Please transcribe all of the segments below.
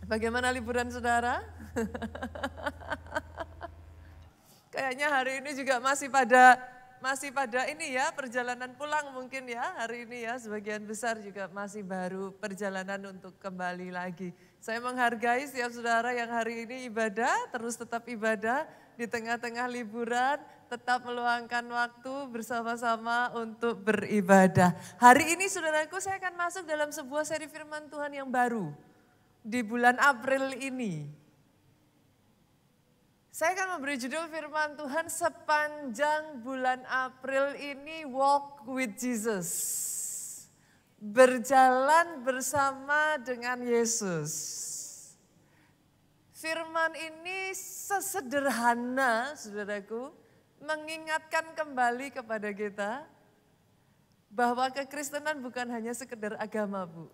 Bagaimana liburan saudara? Kayaknya hari ini juga masih pada ini ya, perjalanan pulang mungkin ya hari ini ya, sebagian besar juga masih baru perjalanan untuk kembali lagi. Saya menghargai setiap saudara yang hari ini ibadah, terus tetap ibadah di tengah-tengah liburan, tetap meluangkan waktu bersama-sama untuk beribadah. Hari ini saudaraku saya akan masuk dalam sebuah seri firman Tuhan yang baru di bulan April ini. Saya akan memberi judul firman Tuhan sepanjang bulan April ini, Walk with Jesus. Berjalan bersama dengan Yesus. Firman ini sesederhana, saudaraku, mengingatkan kembali kepada kita bahwa kekristenan bukan hanya sekedar agama, Bu.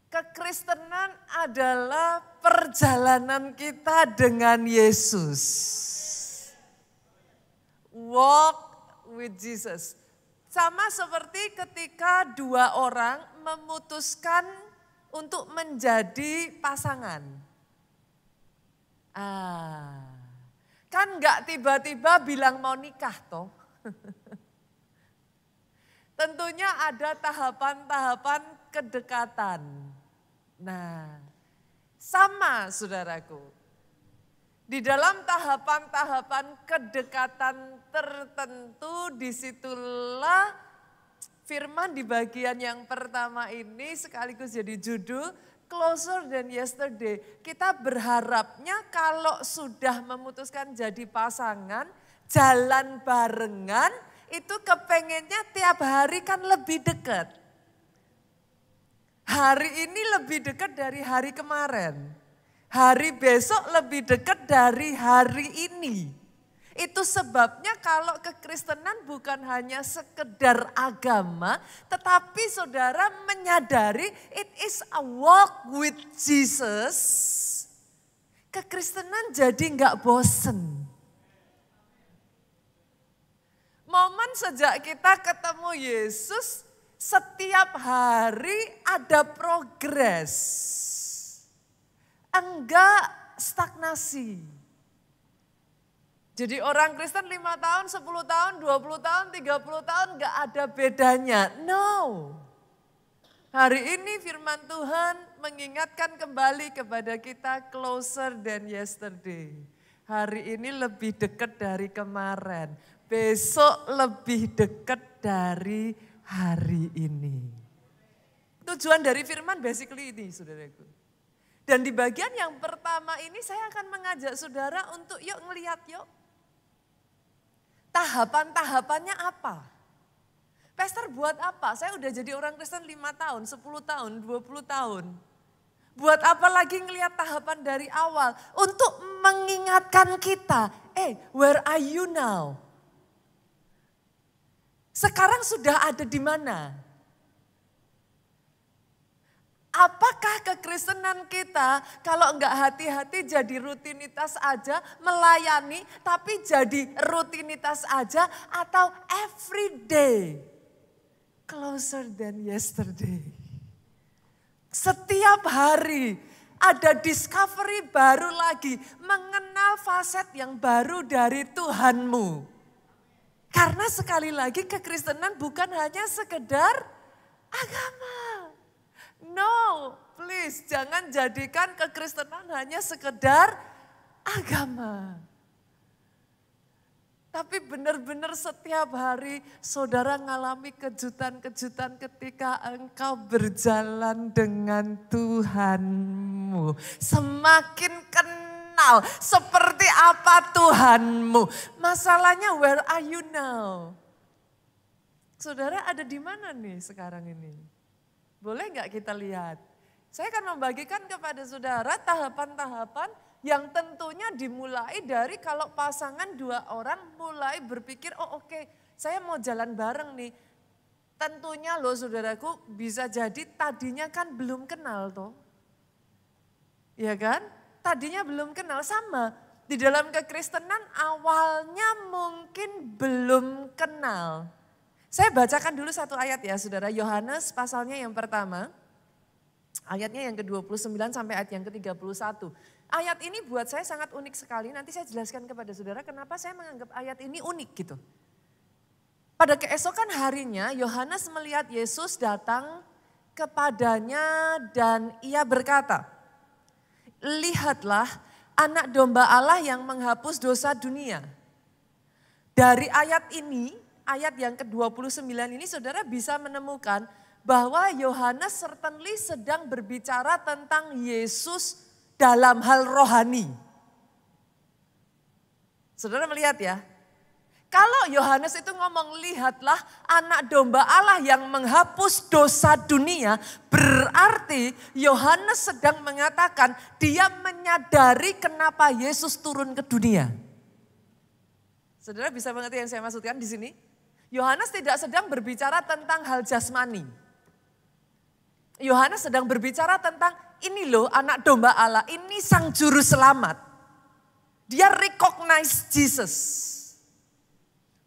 Kekristenan adalah perjalanan kita dengan Yesus. Walk with Jesus. Sama seperti ketika dua orang memutuskan untuk menjadi pasangan. Kan enggak tiba-tiba bilang mau nikah toh. Tentunya ada tahapan-tahapan kedekatan. Nah, sama saudaraku. Di dalam tahapan-tahapan kedekatan tertentu, disitulah firman di bagian yang pertama ini sekaligus jadi judul Closer Than Yesterday. Kita berharapnya kalau sudah memutuskan jadi pasangan, jalan barengan, itu kepengennya tiap hari kan lebih dekat. Hari ini lebih dekat dari hari kemarin. Hari besok lebih dekat dari hari ini. Itu sebabnya kalau kekristenan bukan hanya sekedar agama, tetapi saudara menyadari it is a walk with Jesus. Kekristenan jadi enggak bosen. Momen sejak kita ketemu Yesus, setiap hari ada progres. Enggak stagnasi. Jadi orang Kristen 5 tahun, 10 tahun, 20 tahun, 30 tahun enggak ada bedanya. No. Hari ini firman Tuhan mengingatkan kembali kepada kita closer than yesterday. Hari ini lebih dekat dari kemarin. Besok lebih dekat dari hari ini. Tujuan dari firman basically ini saudaraku. Dan di bagian yang pertama ini saya akan mengajak saudara untuk yuk ngelihat yuk. Tahapan-tahapannya apa? Pastor buat apa? Saya udah jadi orang Kristen 5 tahun, 10 tahun, 20 tahun. Buat apa lagi ngelihat tahapan dari awal? Untuk mengingatkan kita, where are you now? Sekarang sudah ada di mana? Apakah kekristenan kita kalau enggak hati-hati jadi rutinitas aja, melayani tapi jadi rutinitas aja atau every day closer than yesterday. Setiap hari ada discovery baru lagi, mengenal faset yang baru dari Tuhanmu. Karena sekali lagi kekristenan bukan hanya sekedar agama. No, please jangan jadikan kekristenan hanya sekedar agama. Tapi benar-benar setiap hari saudara ngalami kejutan-kejutan ketika engkau berjalan dengan Tuhanmu. Semakin kenal seperti apa Tuhanmu. Masalahnya where are you now? Saudara ada di mana nih sekarang ini? Boleh nggak kita lihat? Saya akan membagikan kepada saudara tahapan-tahapan yang tentunya dimulai dari kalau pasangan dua orang mulai berpikir, oh oke, saya mau jalan bareng nih. Tentunya loh saudaraku bisa jadi tadinya kan belum kenal toh. Ya kan? Tadinya belum kenal sama. Di dalam kekristenan awalnya mungkin belum kenal. Saya bacakan dulu satu ayat ya saudara, Yohanes pasalnya yang pertama. Ayatnya yang ke-29 sampai ayat yang ke-31. Ayat ini buat saya sangat unik sekali. Nanti saya jelaskan kepada saudara kenapa saya menganggap ayat ini unik gitu. Pada keesokan harinya Yohanes melihat Yesus datang kepadanya dan ia berkata, "Lihatlah anak domba Allah yang menghapus dosa dunia." Dari ayat ini, ayat yang ke-29 ini saudara bisa menemukan bahwa Yohanes certainly sedang berbicara tentang Yesus dalam hal rohani. Saudara melihat ya, kalau Yohanes itu ngomong lihatlah anak domba Allah yang menghapus dosa dunia, berarti Yohanes sedang mengatakan dia menyadari kenapa Yesus turun ke dunia. Saudara bisa mengerti yang saya maksudkan di sini? Yohanes tidak sedang berbicara tentang hal jasmani. Yohanes sedang berbicara tentang ini loh anak domba Allah, ini sang juru selamat. Dia recognize Jesus.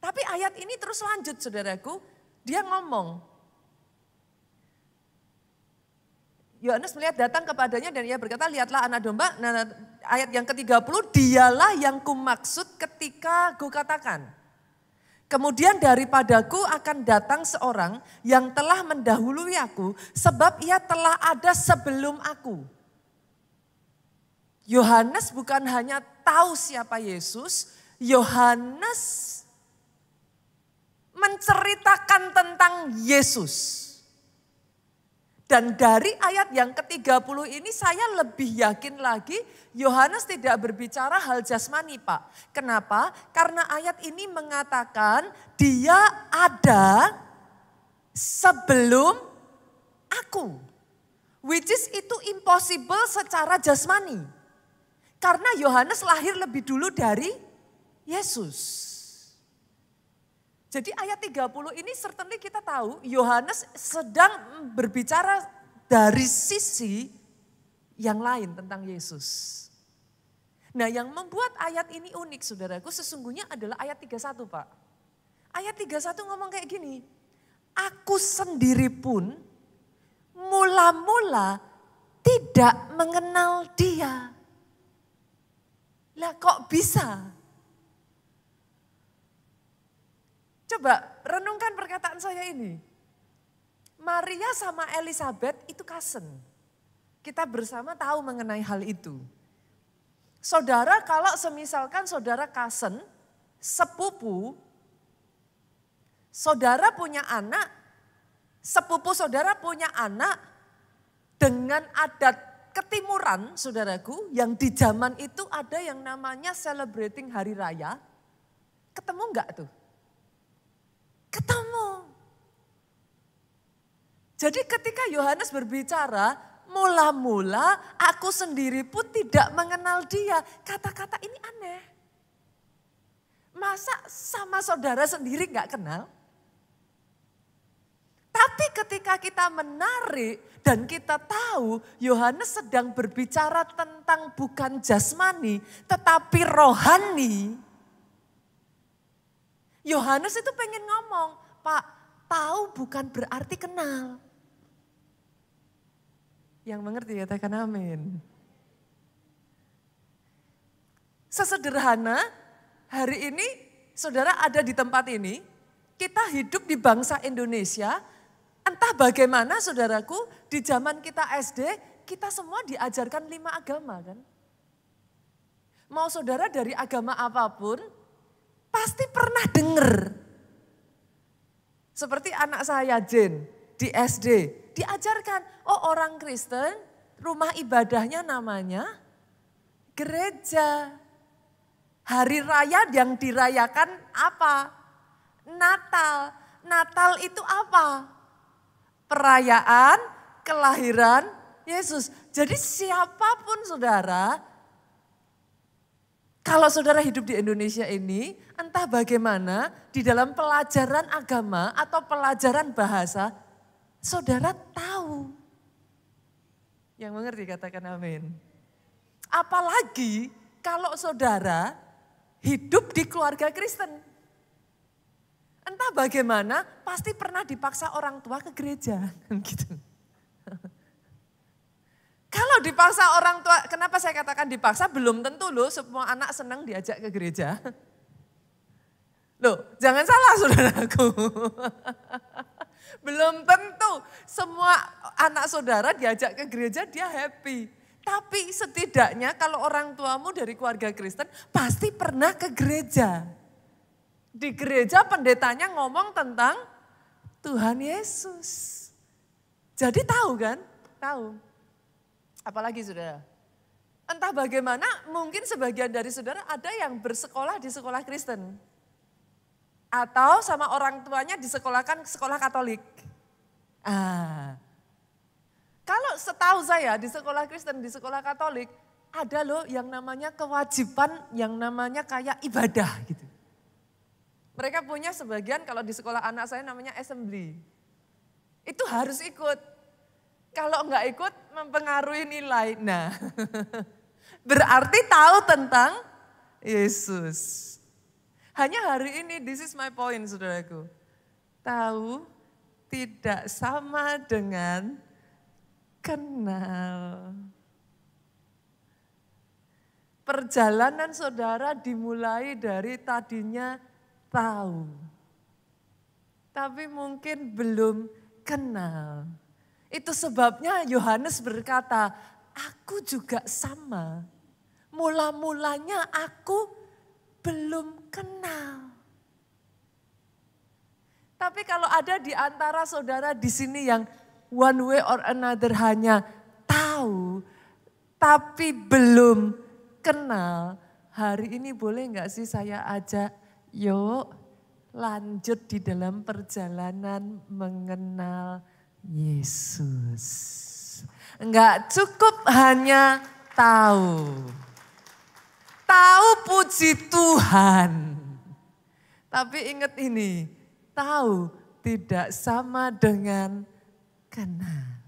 Tapi ayat ini terus lanjut saudaraku, dia ngomong. Yohanes melihat datang kepadanya dan ia berkata, lihatlah anak domba. Nah, ayat yang ke-30, dialah yang kumaksud ketika kukatakan. Kemudian daripadaku akan datang seorang yang telah mendahului aku, sebab ia telah ada sebelum aku. Yohanes bukan hanya tahu siapa Yesus, Yohanes menceritakan tentang Yesus. Dan dari ayat yang ke-30 ini saya lebih yakin lagi Yohanes tidak berbicara hal jasmani Pak. Kenapa? Karena ayat ini mengatakan dia ada sebelum aku. Which is itu impossible secara jasmani. Karena Yohanes lahir lebih dulu dari Yesus. Jadi ayat 30 ini certainly kita tahu Yohanes sedang berbicara dari sisi yang lain tentang Yesus. Nah yang membuat ayat ini unik saudaraku sesungguhnya adalah ayat 31 Pak. Ayat 31 ngomong kayak gini, aku sendiri pun mula-mula tidak mengenal dia. Lah kok bisa? Coba renungkan perkataan saya ini. Maria sama Elizabeth itu cousin. Kita bersama tahu mengenai hal itu. Saudara kalau semisalkan saudara cousin, sepupu, saudara punya anak, sepupu saudara punya anak dengan adat ketimuran saudaraku yang di zaman itu ada yang namanya celebrating hari raya. Ketemu enggak tuh? Ketemu. Jadi ketika Yohanes berbicara, mula-mula aku sendiri pun tidak mengenal dia. Kata-kata ini aneh. Masa sama saudara sendiri gak kenal? Tapi ketika kita menarik dan kita tahu Yohanes sedang berbicara tentang bukan jasmani tetapi rohani. Yohanes itu pengen ngomong, Pak, tahu bukan berarti kenal. Yang mengerti katakan amin. Sesederhana hari ini saudara ada di tempat ini, kita hidup di bangsa Indonesia, entah bagaimana saudaraku di zaman kita SD, kita semua diajarkan 5 agama kan. Mau saudara dari agama apapun, pasti pernah dengar. Seperti anak saya Jen di SD diajarkan, oh orang Kristen rumah ibadahnya namanya gereja. Hari raya yang dirayakan apa? Natal. Natal itu apa? Perayaan kelahiran Yesus. Jadi siapapun saudara, kalau saudara hidup di Indonesia ini, entah bagaimana di dalam pelajaran agama atau pelajaran bahasa, saudara tahu. Yang mengerti katakan amin. Apalagi kalau saudara hidup di keluarga Kristen. Entah bagaimana, pasti pernah dipaksa orang tua ke gereja. Gitu. Kalau dipaksa orang tua, kenapa saya katakan dipaksa? Belum tentu loh semua anak senang diajak ke gereja. Loh, jangan salah saudaraku. Belum tentu semua anak saudara diajak ke gereja dia happy. Tapi setidaknya kalau orang tuamu dari keluarga Kristen pasti pernah ke gereja. Di gereja pendetanya ngomong tentang Tuhan Yesus. Jadi tahu kan? Tahu. Apalagi saudara. Entah bagaimana mungkin sebagian dari saudara ada yang bersekolah di sekolah Kristen. Atau sama orang tuanya disekolahkan sekolah Katolik. Kalau setahu saya di sekolah Kristen, di sekolah Katolik, ada loh yang namanya kewajiban, yang namanya kayak ibadah gitu. Mereka punya sebagian kalau di sekolah anak saya namanya assembly. Itu harus ikut. Kalau enggak ikut mempengaruhi nilai. Nah, berarti tahu tentang Yesus. Hanya hari ini, this is my point saudaraku. Tahu tidak sama dengan kenal. Perjalanan saudara dimulai dari tadinya tahu. Tapi mungkin belum kenal. Itu sebabnya Yohanes berkata, aku juga sama. Mula-mulanya aku belum kenal. Tapi kalau ada di antara saudara di sini yang one way or another hanya tahu, tapi belum kenal. Hari ini boleh enggak sih saya ajak, yuk lanjut di dalam perjalanan mengenal Yesus. Enggak cukup hanya tahu. Tahu puji Tuhan. Tapi ingat ini, tahu tidak sama dengan kenal.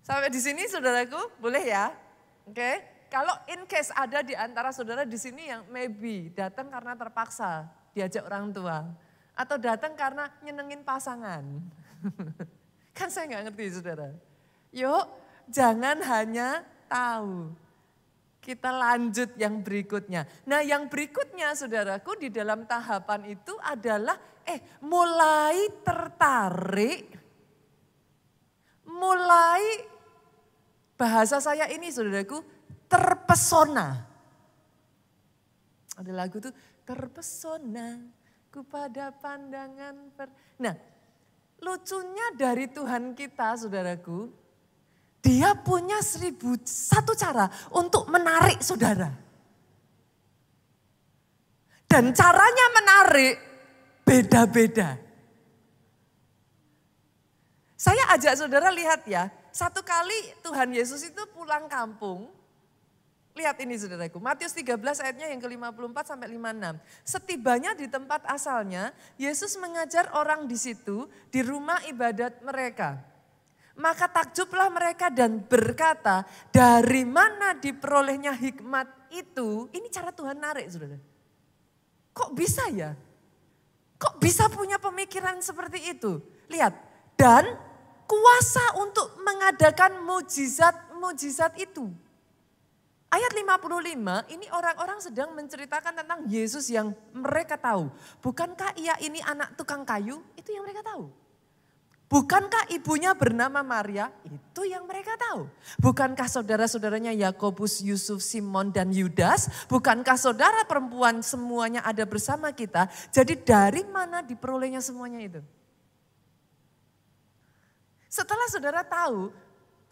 Sampai di sini saudaraku, boleh ya? Oke. Kalau in case ada di antara saudara di sini yang maybe datang karena terpaksa diajak orang tua. Atau datang karena nyenengin pasangan. Kan saya nggak ngerti saudara. Yuk jangan hanya tahu. Kita lanjut yang berikutnya. Nah yang berikutnya saudaraku di dalam tahapan itu adalah mulai tertarik. Mulai bahasa saya ini saudaraku terpesona. Ada lagu tuh terpesona ku pada pandangan. Nah lucunya dari Tuhan kita saudaraku, dia punya 1001 cara untuk menarik saudara. Dan caranya menarik beda-beda. Saya ajak saudara lihat ya, satu kali Tuhan Yesus itu pulang kampung. Lihat ini saudaraku, Matius 13 ayatnya yang ke-54 sampai 56. Setibanya di tempat asalnya, Yesus mengajar orang di situ, di rumah ibadat mereka. Maka takjublah mereka dan berkata, dari mana diperolehnya hikmat itu? Ini cara Tuhan narik saudara. Kok bisa ya? Kok bisa punya pemikiran seperti itu? Lihat, dan kuasa untuk mengadakan mujizat-mujizat itu. Ayat 55 ini orang-orang sedang menceritakan tentang Yesus yang mereka tahu. Bukankah ia ini anak tukang kayu? Itu yang mereka tahu. Bukankah ibunya bernama Maria? Itu yang mereka tahu. Bukankah saudara-saudaranya Yakobus, Yusuf, Simon dan Yudas? Bukankah saudara perempuan semuanya ada bersama kita? Jadi dari mana diperolehnya semuanya itu? Setelah saudara tahu,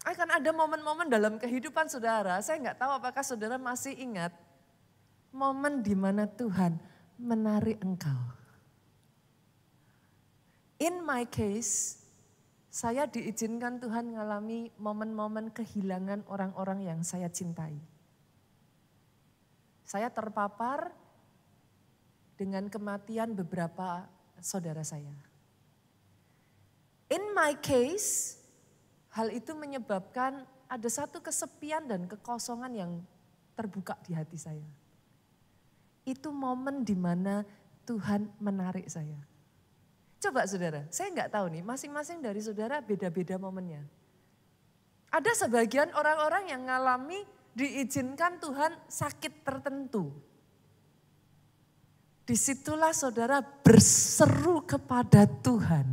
akan ada momen-momen dalam kehidupan saudara, saya nggak tahu apakah saudara masih ingat momen di mana Tuhan menarik engkau. In my case, saya diizinkan Tuhan mengalami momen-momen kehilangan orang-orang yang saya cintai. Saya terpapar dengan kematian beberapa saudara saya. In my case, hal itu menyebabkan ada satu kesepian dan kekosongan yang terbuka di hati saya. Itu momen di mana Tuhan menarik saya. Coba saudara, saya nggak tahu nih, masing-masing dari saudara beda-beda momennya. Ada sebagian orang-orang yang ngalami diizinkan Tuhan sakit tertentu. Disitulah saudara berseru kepada Tuhan.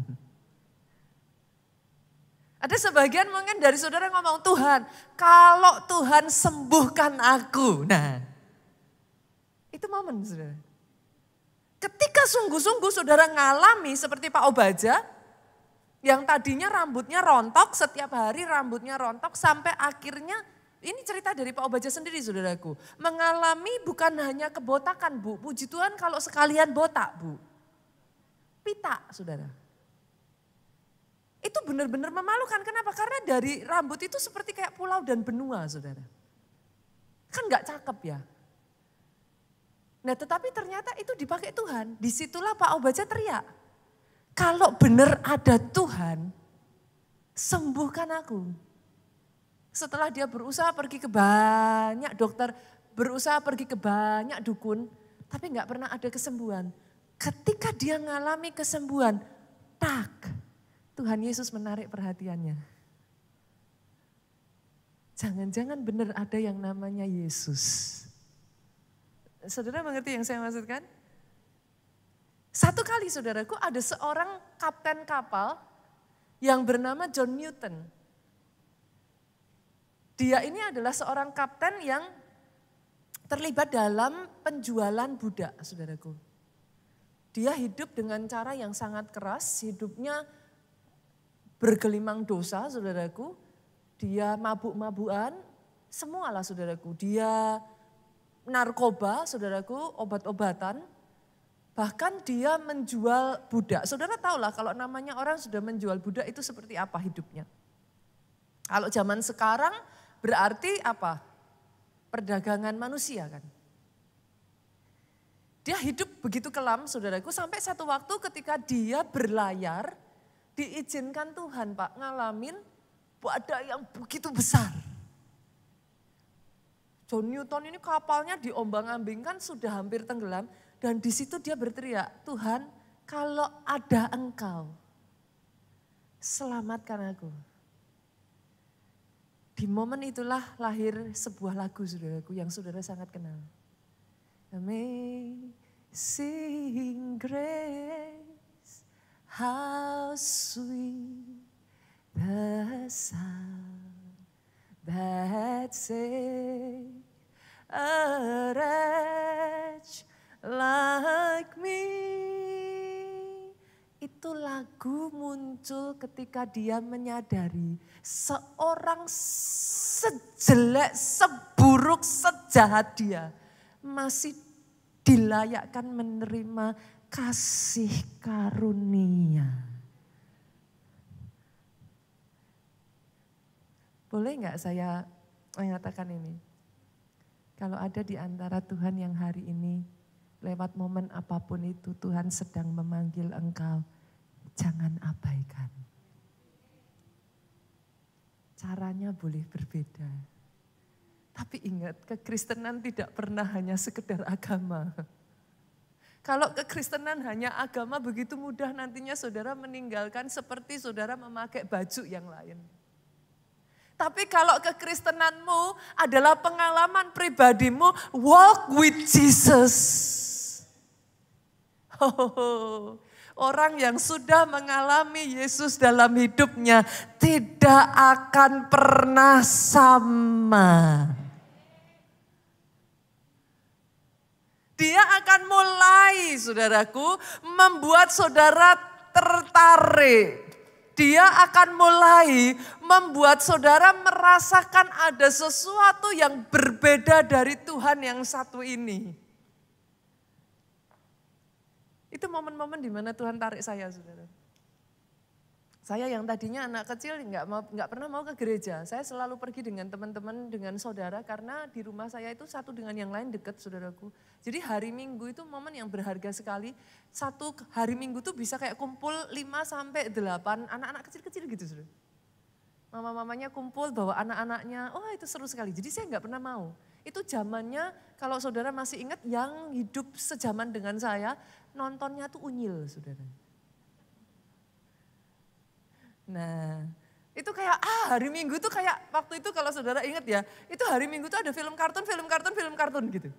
Ada sebagian mungkin dari saudara ngomong, Tuhan kalau Tuhan sembuhkan aku. Nah itu momen saudara. Ketika sungguh-sungguh saudara ngalami seperti Pak Obaja, yang tadinya rambutnya rontok, setiap hari rambutnya rontok sampai akhirnya, ini cerita dari Pak Obaja sendiri saudaraku. Mengalami bukan hanya kebotakan Bu, puji Tuhan kalau sekalian botak Bu. Pita saudara. Itu benar-benar memalukan, kenapa? Karena dari rambut itu seperti kayak pulau dan benua saudara. Kan gak cakep ya. Nah tetapi ternyata itu dipakai Tuhan, disitulah Pak Obaja teriak. Kalau benar ada Tuhan, sembuhkan aku. Setelah dia berusaha pergi ke banyak dokter, berusaha pergi ke banyak dukun, tapi nggak pernah ada kesembuhan. Ketika dia mengalami kesembuhan, Tuhan Yesus menarik perhatiannya. Jangan-jangan benar ada yang namanya Yesus. Saudara mengerti yang saya maksudkan? Satu kali saudaraku ada seorang kapten kapal yang bernama John Newton. Dia ini adalah seorang kapten yang terlibat dalam penjualan budak saudaraku. Dia hidup dengan cara yang sangat keras, hidupnya bergelimang dosa saudaraku. Dia mabuk-mabuan, semualah saudaraku. Dia narkoba saudaraku, obat-obatan. Bahkan dia menjual budak. Saudara tahulah kalau namanya orang sudah menjual budak itu seperti apa hidupnya. Kalau zaman sekarang berarti apa? Perdagangan manusia kan. Dia hidup begitu kelam saudaraku sampai satu waktu ketika dia berlayar diizinkan Tuhan Pak ngalamin badai yang begitu besar. John Newton ini kapalnya diombang-ambingkan sudah hampir tenggelam. Dan di situ dia berteriak, Tuhan kalau ada Engkau, selamatkan aku. Di momen itulah lahir sebuah lagu saudaraku yang saudara sangat kenal. Amazing grace, how sweet the sound that saved a wretch like me. Itu lagu muncul ketika dia menyadari seorang sejelek, seburuk, sejahat dia masih dilayakkan menerima kasih karunia. Boleh nggak saya mengatakan ini? Kalau ada di antara Tuhan yang hari ini lewat momen apapun itu Tuhan sedang memanggil engkau, jangan abaikan. Caranya boleh berbeda. Tapi ingat, kekristenan tidak pernah hanya sekedar agama. Kalau kekristenan hanya agama begitu mudah nantinya saudara meninggalkan seperti saudara memakai baju yang lain. Tapi kalau kekristenanmu adalah pengalaman pribadimu, walk with Jesus. Orang yang sudah mengalami Yesus dalam hidupnya tidak akan pernah sama. Dia akan mulai, saudaraku, membuat saudara tertarik. Dia akan mulai membuat saudara merasakan ada sesuatu yang berbeda dari Tuhan yang satu ini. Itu momen-momen di mana Tuhan tarik saya, saudara. Saya yang tadinya anak kecil nggak pernah mau ke gereja. Saya selalu pergi dengan teman-teman, dengan saudara karena di rumah saya itu satu dengan yang lain dekat, saudaraku. Jadi hari Minggu itu momen yang berharga sekali. Satu hari Minggu tuh bisa kayak kumpul 5-8 anak-anak kecil-kecil gitu, saudara. Mama-mamanya kumpul bawa anak-anaknya, oh itu seru sekali. Jadi saya nggak pernah mau. Itu zamannya kalau saudara masih ingat yang hidup sejaman dengan saya, nontonnya tuh Unyil, saudara. Nah Itu kayak hari Minggu tuh kayak waktu itu kalau saudara ingat ya, itu hari Minggu tuh ada film kartun gitu.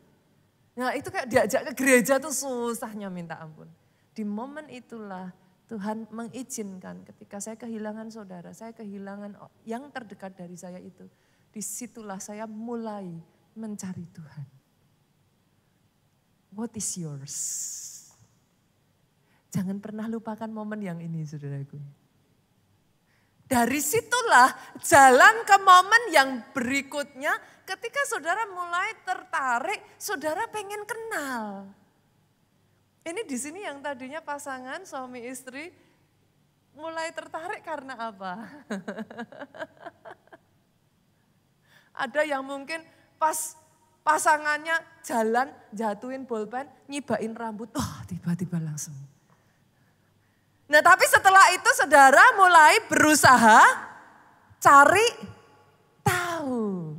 Nah itu kayak diajak ke gereja tuh susahnya minta ampun. Di momen itulah Tuhan mengizinkan ketika saya kehilangan saudara, saya kehilangan yang terdekat dari saya itu. Disitulah saya mulai mencari Tuhan. What is yours? Jangan pernah lupakan momen yang ini saudaraku. Dari situlah jalan ke momen yang berikutnya ketika saudara mulai tertarik, saudara pengen kenal. Ini di sini yang tadinya pasangan suami istri mulai tertarik karena apa? Ada yang mungkin pas pasangannya jalan jatuhin bolpen, nyibain rambut, tiba-tiba langsung. Nah tapi setelah itu saudara mulai berusaha cari tahu.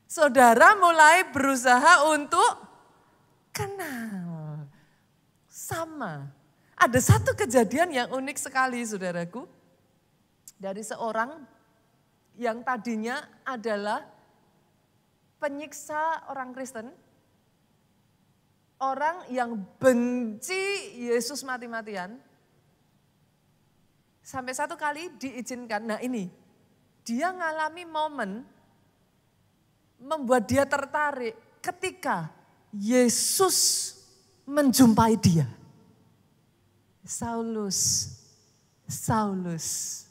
Saudara mulai berusaha untuk kenal. Sama. Ada satu kejadian yang unik sekali saudaraku. Dari seorang yang tadinya adalah penyiksa orang Kristen. Orang yang benci Yesus mati-matian. Sampai satu kali diizinkan. Nah ini, dia ngalami momen membuat dia tertarik ketika Yesus menjumpai dia. Saulus, Saulus,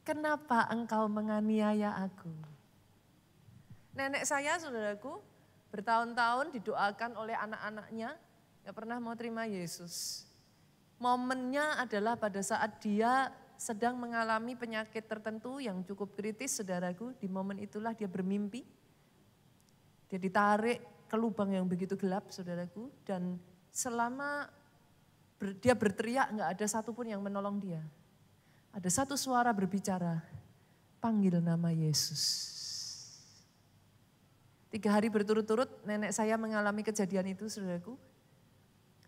kenapa engkau menganiaya aku? Nenek saya saudaraku, bertahun-tahun didoakan oleh anak-anaknya, gak pernah mau terima Yesus. Momennya adalah pada saat dia sedang mengalami penyakit tertentu yang cukup kritis saudaraku. Di momen itulah dia bermimpi. Dia ditarik ke lubang yang begitu gelap saudaraku. Dan selama dia berteriak gak ada satupun yang menolong dia. Ada satu suara berbicara, panggil nama Yesus. 3 hari berturut-turut nenek saya mengalami kejadian itu saudaraku.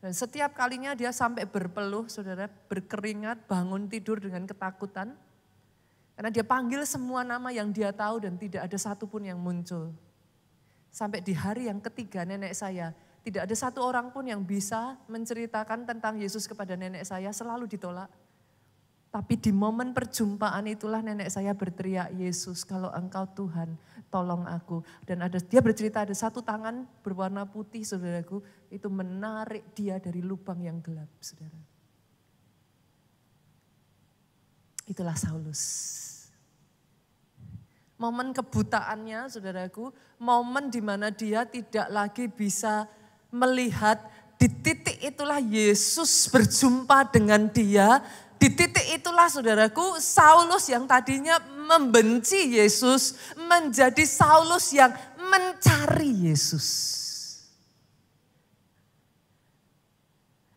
Dan setiap kalinya dia sampai berpeluh saudara, berkeringat, bangun tidur dengan ketakutan. Karena dia panggil semua nama yang dia tahu dan tidak ada satupun yang muncul. Sampai di hari yang ketiga nenek saya, tidak ada satu orang pun yang bisa menceritakan tentang Yesus kepada nenek saya, selalu ditolak. Tapi di momen perjumpaan itulah nenek saya berteriak, Yesus kalau engkau Tuhan tolong aku. Dan dia bercerita ada satu tangan berwarna putih saudaraku, itu menarik dia dari lubang yang gelap saudara. Itulah Saulus. Momen kebutaannya saudaraku, momen di mana dia tidak lagi bisa melihat, di titik itulah Yesus berjumpa dengan dia. Di titik itulah saudaraku, Saulus yang tadinya membenci Yesus menjadi Saulus yang mencari Yesus.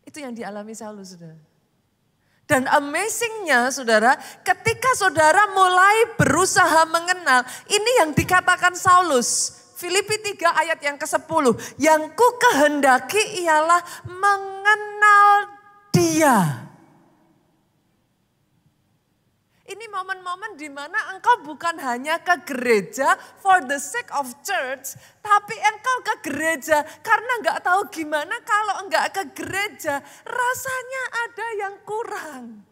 Itu yang dialami Saulus saudara. Dan amazingnya saudara, ketika saudara mulai berusaha mengenal, ini yang dikatakan Saulus. Filipi 3 ayat yang ke-10, yang ku kehendaki ialah mengenal dia. Ini momen-momen di mana engkau bukan hanya ke gereja for the sake of church, tapi engkau ke gereja karena enggak tahu gimana kalau enggak ke gereja, rasanya ada yang kurang.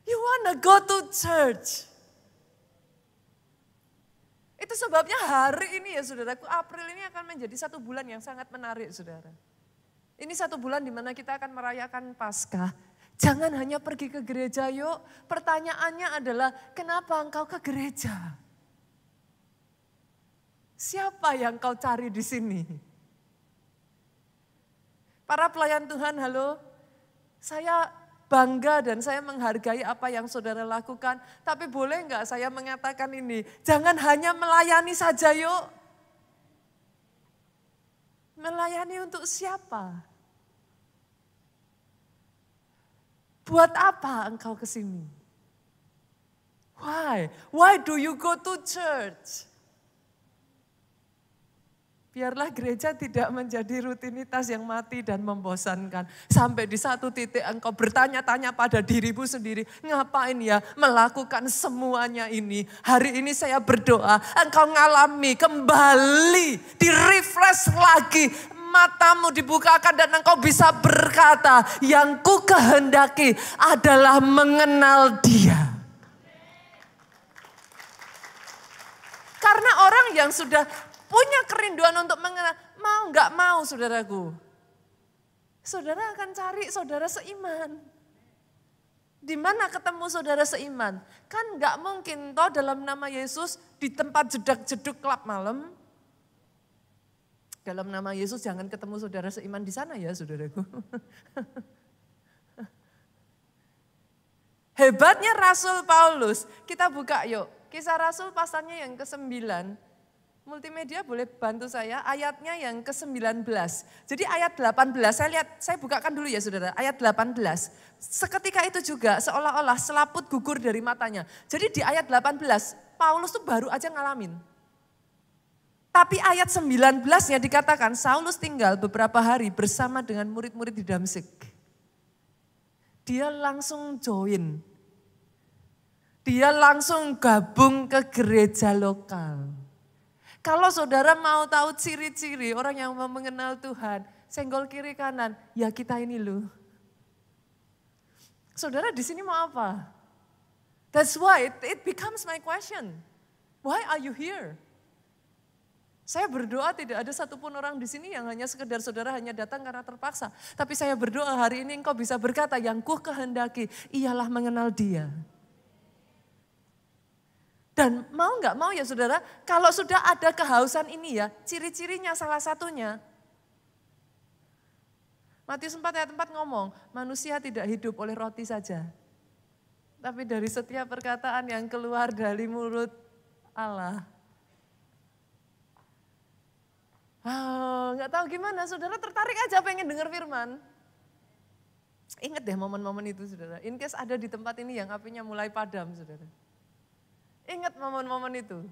You wanna go to church. Itu sebabnya hari ini ya saudaraku, April ini akan menjadi satu bulan yang sangat menarik saudara. Ini satu bulan di mana kita akan merayakan Paskah. Jangan hanya pergi ke gereja yuk. Pertanyaannya adalah kenapa engkau ke gereja? Siapa yang kau cari di sini? Para pelayan Tuhan, halo. Saya bangga dan saya menghargai apa yang saudara lakukan. Tapi boleh enggak saya mengatakan ini? Jangan hanya melayani saja yuk. Melayani untuk siapa? Buat apa engkau ke sini? Why? Why do you go to church? Biarlah gereja tidak menjadi rutinitas yang mati dan membosankan. Sampai di satu titik engkau bertanya-tanya pada dirimu sendiri, ngapain ya melakukan semuanya ini. Hari ini saya berdoa, engkau ngalami kembali, di-refresh lagi. Matamu dibukakan dan engkau bisa berkata, yang ku kehendaki adalah mengenal Dia. Karena orang yang sudah punya kerinduan untuk mengenal, mau nggak mau saudaraku. Saudara akan cari saudara seiman. Di mana ketemu saudara seiman? Kan nggak mungkin toh dalam nama Yesus di tempat jedak-jeduk klub malam. Dalam nama Yesus jangan ketemu saudara seiman di sana ya saudaraku. Hebatnya Rasul Paulus, kita buka yuk. Kisah Rasul pasalnya yang ke-9. Multimedia boleh bantu saya, ayatnya yang ke-19. Jadi ayat 18, saya bukakan dulu ya saudara, ayat 18. Seketika itu juga seolah-olah selaput gugur dari matanya. Jadi di ayat 18, Paulus tuh baru aja ngalamin. Tapi ayat 19-nya dikatakan, Saulus tinggal beberapa hari bersama dengan murid-murid di Damsyik. Dia langsung join. Dia langsung gabung ke gereja lokal. Kalau saudara mau tahu ciri-ciri orang yang mau mengenal Tuhan, senggol kiri kanan, ya kita ini loh. Saudara di sini mau apa? That's why it becomes my question. Why are you here? Saya berdoa tidak ada satupun orang di sini yang hanya sekedar saudara hanya datang karena terpaksa. Tapi saya berdoa hari ini engkau bisa berkata, yang ku kehendaki ialah mengenal Dia. Dan mau nggak mau ya saudara, kalau sudah ada kehausan ini ya, ciri-cirinya salah satunya. Matius 4 ayat 4 ngomong, manusia tidak hidup oleh roti saja. Tapi dari setiap perkataan yang keluar dari mulut Allah. Nggak tahu gimana, saudara tertarik aja pengen dengar firman. Ingat deh momen-momen itu saudara, in case ada di tempat ini yang apinya mulai padam saudara. Ingat momen-momen itu.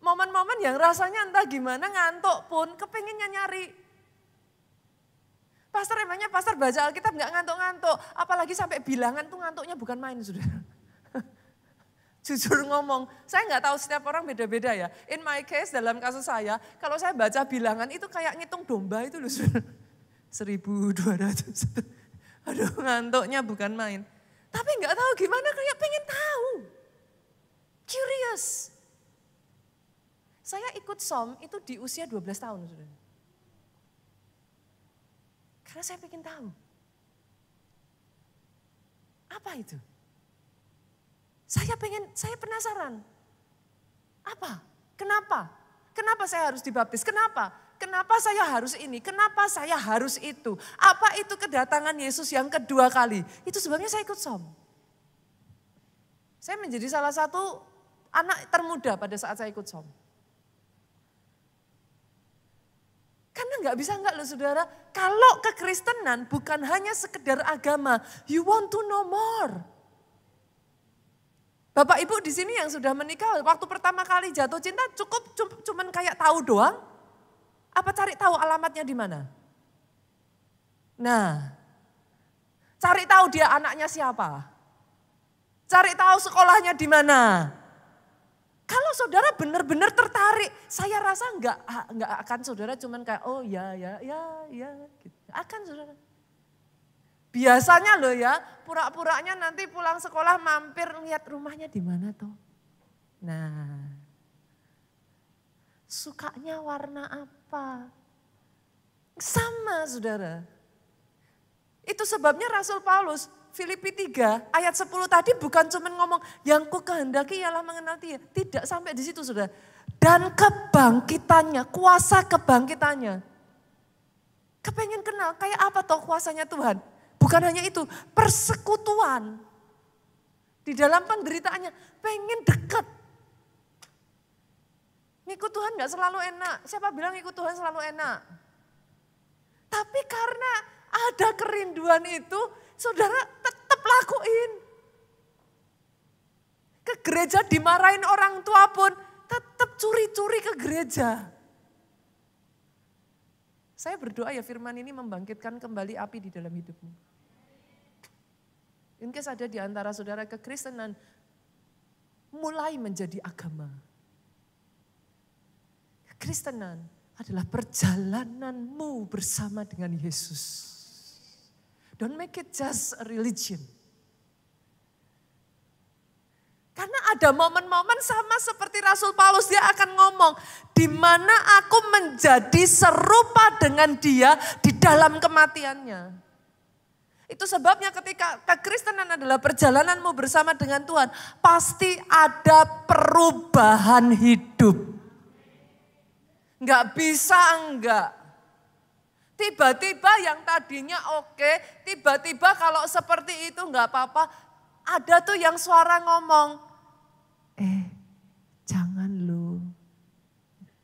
Momen-momen yang rasanya entah gimana ngantuk pun kepengennya nyari. Pastor emangnya pastor baca Alkitab gak ngantuk-ngantuk. Apalagi sampai bilangan tuh ngantuknya bukan main saudara. Jujur ngomong, saya gak tahu setiap orang beda-beda ya. In my case dalam kasus saya, kalau saya baca bilangan itu kayak ngitung domba itu loh saudara. 1.200. Aduh ngantuknya bukan main. Tapi gak tahu gimana kayak pengen tahu. Curious. Saya ikut SOM itu di usia 12 tahun. Saudara. Karena saya pengen tahu. Apa itu? Saya penasaran. Apa? Kenapa? Kenapa saya harus dibaptis? Kenapa? Kenapa saya harus ini? Kenapa saya harus itu? Apa itu kedatangan Yesus yang kedua kali? Itu sebabnya saya ikut SOM. Saya menjadi salah satu anak termuda pada saat saya ikut SOM. Karena nggak bisa nggak loh saudara, kalau kekristenan bukan hanya sekedar agama, you want to know more. Bapak Ibu di sini yang sudah menikah, waktu pertama kali jatuh cinta cuman kayak tahu doang? Apa cari tahu alamatnya di mana? Nah, cari tahu dia anaknya siapa? Cari tahu sekolahnya di mana? Kalau saudara benar-benar tertarik, saya rasa enggak akan saudara cuman kayak oh ya gitu. Akan saudara. Biasanya loh ya, pura-puranya nanti pulang sekolah mampir lihat rumahnya di mana toh. Nah, sukanya warna apa? Sama saudara. Itu sebabnya Rasul Paulus Filipi 3 ayat 10 tadi bukan cuma ngomong yang ku kehendaki ialah mengenal Dia. Tidak sampai di situ saudara. Dan kebangkitannya, kuasa kebangkitannya. Kepengen kenal kayak apa toh kuasanya Tuhan. Bukan hanya itu, persekutuan. Di dalam penderitaannya pengen dekat. Ngikut Tuhan gak selalu enak. Siapa bilang ngikut Tuhan selalu enak? Tapi karena ada kerinduan itu, saudara tetap lakuin. Ke gereja dimarahin orang tua pun tetap curi-curi ke gereja. Saya berdoa ya firman ini membangkitkan kembali api di dalam hidupmu. In case ada di antara saudara kekristenan mulai menjadi agama. Kekristenan adalah perjalananmu bersama dengan Yesus. Don't make it just a religion. Karena ada momen-momen sama seperti Rasul Paulus, dia akan ngomong, di mana aku menjadi serupa dengan dia di dalam kematiannya. Itu sebabnya ketika kekristenan adalah perjalananmu bersama dengan Tuhan, pasti ada perubahan hidup. Enggak bisa enggak. Tiba-tiba yang tadinya oke, tiba-tiba kalau seperti itu enggak apa-apa. Ada tuh yang suara ngomong, jangan lu,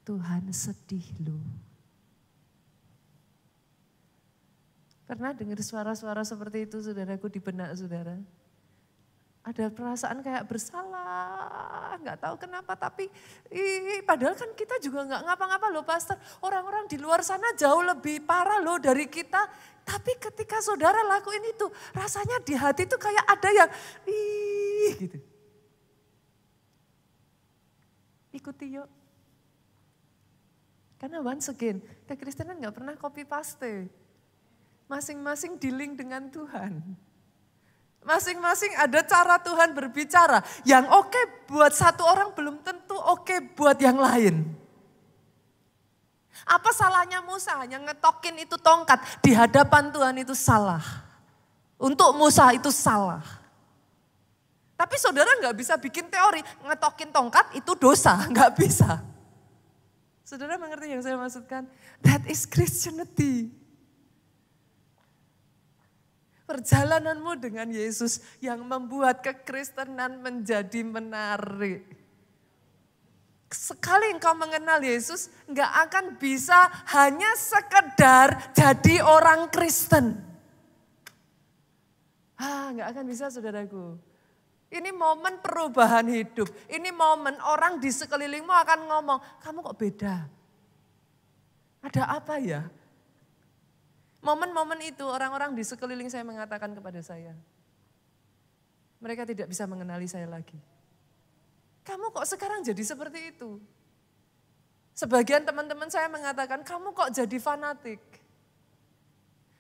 Tuhan sedih lu. Pernah dengar suara-suara seperti itu saudaraku di benak saudara? Ada perasaan kayak bersalah, nggak tahu kenapa, tapi padahal kan kita juga nggak ngapa-ngapa loh pastor. Orang-orang di luar sana jauh lebih parah loh dari kita. Tapi ketika saudara lakuin itu, rasanya di hati itu kayak ada yang gitu. Ikuti yuk. Karena once again, kekristenan nggak pernah copy paste. Masing-masing dealing dengan Tuhan. Masing-masing ada cara Tuhan berbicara. Yang oke buat satu orang belum tentu oke buat yang lain. Apa salahnya Musa hanya ngetokin itu tongkat di hadapan Tuhan itu salah. Untuk Musa itu salah. Tapi saudara nggak bisa bikin teori ngetokin tongkat itu dosa, nggak bisa. Saudara mengerti yang saya maksudkan? That is Christianity. Perjalananmu dengan Yesus yang membuat kekristenan menjadi menarik. Sekali engkau mengenal Yesus, enggak akan bisa hanya sekedar jadi orang Kristen. Enggak akan bisa saudaraku. Ini momen perubahan hidup. Ini momen orang di sekelilingmu akan ngomong, kamu kok beda? Ada apa ya? Momen-momen itu orang-orang di sekeliling saya mengatakan kepada saya, mereka tidak bisa mengenali saya lagi. Kamu kok sekarang jadi seperti itu? Sebagian teman-teman saya mengatakan, kamu kok jadi fanatik?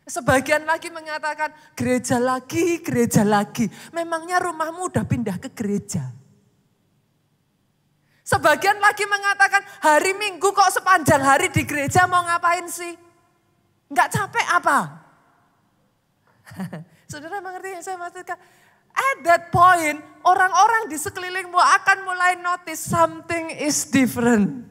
Sebagian lagi mengatakan, gereja lagi, gereja lagi. Memangnya rumahmu udah pindah ke gereja? Sebagian lagi mengatakan, hari Minggu kok sepanjang hari di gereja mau ngapain sih? Enggak capek apa? Saudara mengerti yang saya maksudkan? At that point, orang-orang di sekelilingmu akan mulai notice something is different.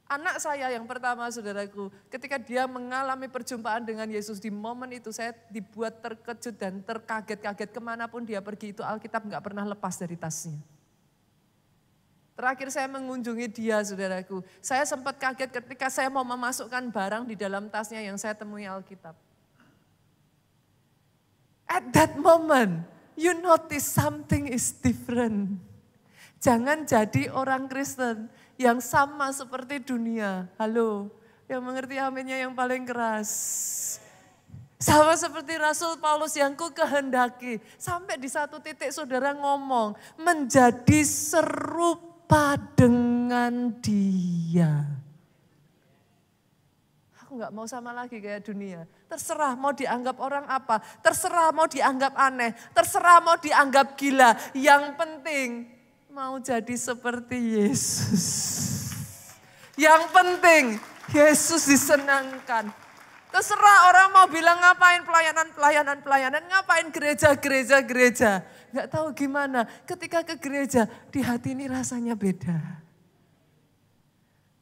Anak saya yang pertama saudaraku, ketika dia mengalami perjumpaan dengan Yesus di momen itu, saya dibuat terkejut dan terkaget-kaget kemanapun dia pergi itu Alkitab gak pernah lepas dari tasnya. Terakhir saya mengunjungi dia saudaraku, saya sempat kaget ketika saya mau memasukkan barang di dalam tasnya yang saya temui Alkitab. At that moment, you notice something is different. Jangan jadi orang Kristen yang sama seperti dunia. Halo, yang mengerti aminnya yang paling keras. Sama seperti Rasul Paulus yang ku kehendaki. Sampai di satu titik saudara ngomong, menjadi serupa dengan dia. Aku gak mau sama lagi kayak dunia. Terserah mau dianggap orang apa, terserah mau dianggap aneh, terserah mau dianggap gila. Yang penting mau jadi seperti Yesus. Yang penting Yesus disenangkan. Terserah orang mau bilang ngapain pelayanan, ngapain gereja. Gak tahu gimana, ketika ke gereja di hati ini rasanya beda.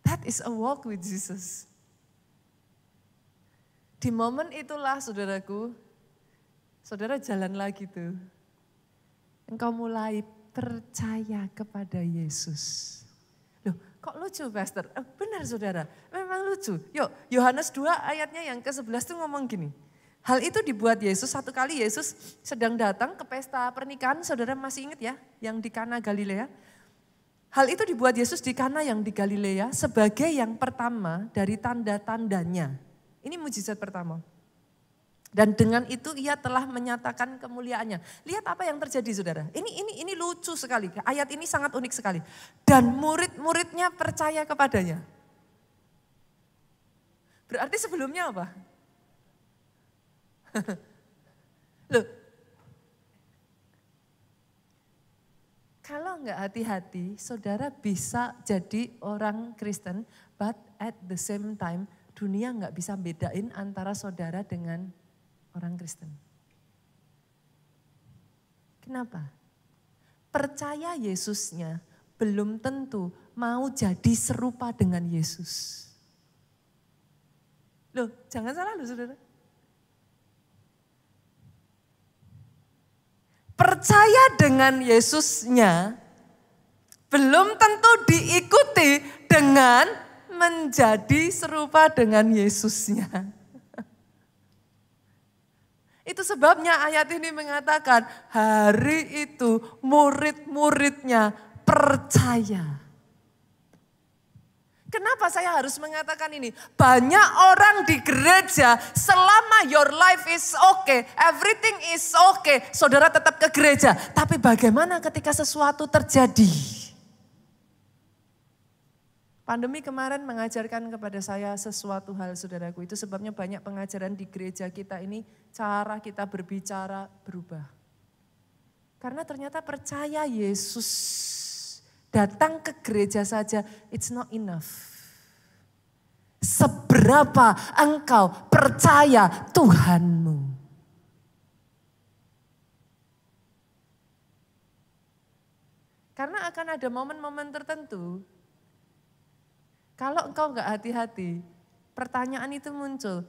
That is a walk with Jesus. Di momen itulah saudaraku, saudara jalan lagi tuh. Engkau mulai percaya kepada Yesus. Loh, kok lucu pastor? Benar saudara, memang lucu. Yuk, Yohanes 2 ayatnya yang ke-11 tuh ngomong gini. Hal itu dibuat Yesus, satu kali Yesus sedang datang ke pesta pernikahan, saudara masih ingat ya, yang di Kana Galilea. Hal itu dibuat Yesus di Kana yang di Galilea sebagai yang pertama dari tanda-tandanya. Ini mujizat pertama. Dan dengan itu ia telah menyatakan kemuliaannya. Lihat apa yang terjadi saudara. Ini lucu sekali. Ayat ini sangat unik sekali. Dan murid-muridnya percaya kepadanya. Berarti sebelumnya apa? Loh, kalau enggak hati-hati, saudara bisa jadi orang Kristen, but at the same time dunia enggak bisa bedain antara saudara dengan orang Kristen. Kenapa? Percaya Yesusnya belum tentu mau jadi serupa dengan Yesus. Loh, jangan salah loh saudara. Percaya dengan Yesusnya belum tentu diikuti dengan menjadi serupa dengan Yesusnya. Itu sebabnya ayat ini mengatakan hari itu murid-muridnya percaya. Kenapa saya harus mengatakan ini? Banyak orang di gereja selama your life is okay, everything is okay, saudara tetap ke gereja. Tapi bagaimana ketika sesuatu terjadi? Pandemi kemarin mengajarkan kepada saya sesuatu hal saudaraku. Itu sebabnya banyak pengajaran di gereja kita ini cara kita berbicara berubah. Karena ternyata percaya Yesus, datang ke gereja saja, it's not enough. Seberapa engkau percaya Tuhanmu. Karena akan ada momen-momen tertentu, kalau engkau enggak hati-hati, pertanyaan itu muncul,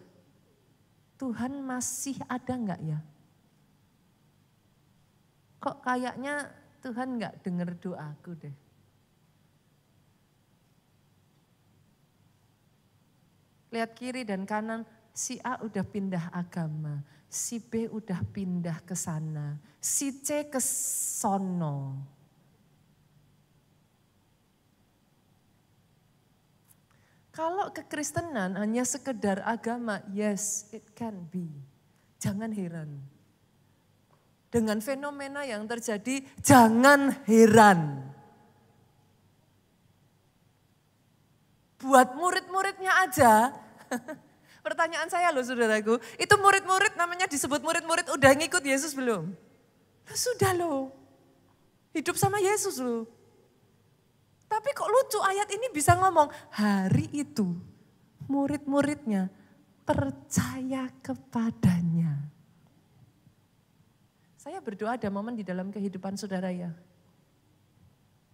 Tuhan masih ada enggak ya? Kok kayaknya Tuhan enggak dengar doaku deh. Lihat kiri dan kanan, si A udah pindah agama, si B udah pindah ke sana, si C ke sono. Kalau kekristenan hanya sekedar agama, yes it can be. Jangan heran. Dengan fenomena yang terjadi, jangan heran. Buat murid-muridnya aja, pertanyaan saya loh saudaraku, itu murid-murid namanya disebut murid-murid udah ngikut Yesus belum? Sudah loh, hidup sama Yesus loh. Tapi kok lucu ayat ini bisa ngomong, hari itu murid-muridnya percaya kepadanya. Saya berdoa ada momen di dalam kehidupan saudara ya,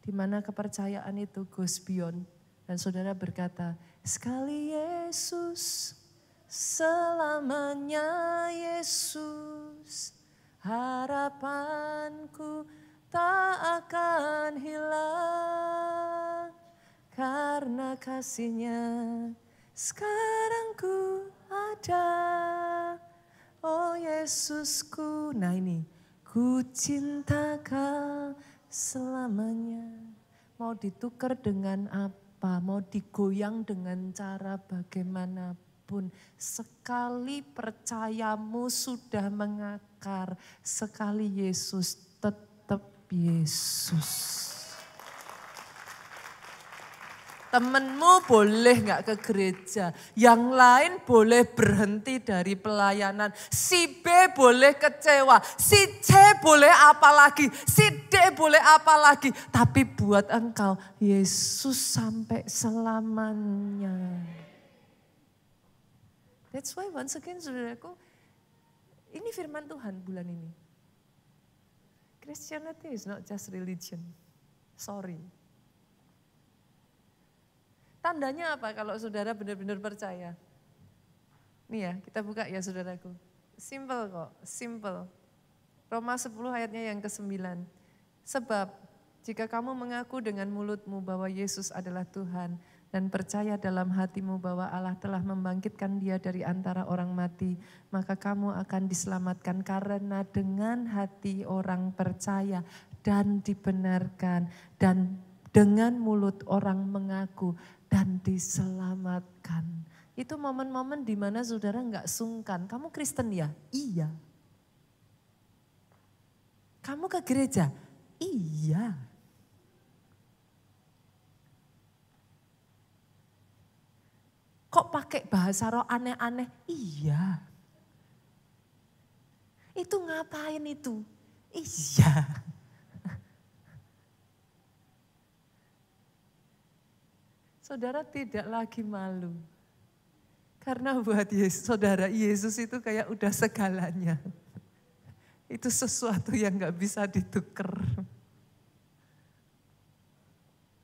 di mana kepercayaan itu goes beyond. Dan saudara berkata, sekali Yesus, selamanya Yesus, harapanku tak akan hilang. Karena kasih-Nya sekarang ku ada, oh Yesusku. Nah ini, ku cinta Kau selamanya. Mau ditukar dengan apa, mau digoyang dengan cara bagaimanapun, sekali percayamu sudah mengakar, sekali Yesus tetap Yesus. Temenmu boleh gak ke gereja, yang lain boleh berhenti dari pelayanan, si B boleh kecewa, si C boleh apa lagi, si D boleh apa lagi. Tapi buat engkau, Yesus sampai selamanya. That's why once again saudaraku, ini firman Tuhan bulan ini. Christianity is not just religion, sorry. Tandanya apa kalau saudara benar-benar percaya? Nih ya, kita buka ya saudaraku. Simple kok, simple. Roma 10 ayatnya yang ke-9. Sebab jika kamu mengaku dengan mulutmu bahwa Yesus adalah Tuhan dan percaya dalam hatimu bahwa Allah telah membangkitkan Dia dari antara orang mati, maka kamu akan diselamatkan karena dengan hati orang percaya dan dibenarkan dan Dengan mulut orang mengaku dan diselamatkan. Itu momen-momen di mana saudara enggak sungkan. Kamu Kristen ya? Iya. Kamu ke gereja? Iya. Kok pakai bahasa roh aneh-aneh? Iya. Itu ngapain itu? Iya. Saudara tidak lagi malu. Karena buat Yesus, saudara Yesus itu kayak udah segalanya. Itu sesuatu yang gak bisa ditukar.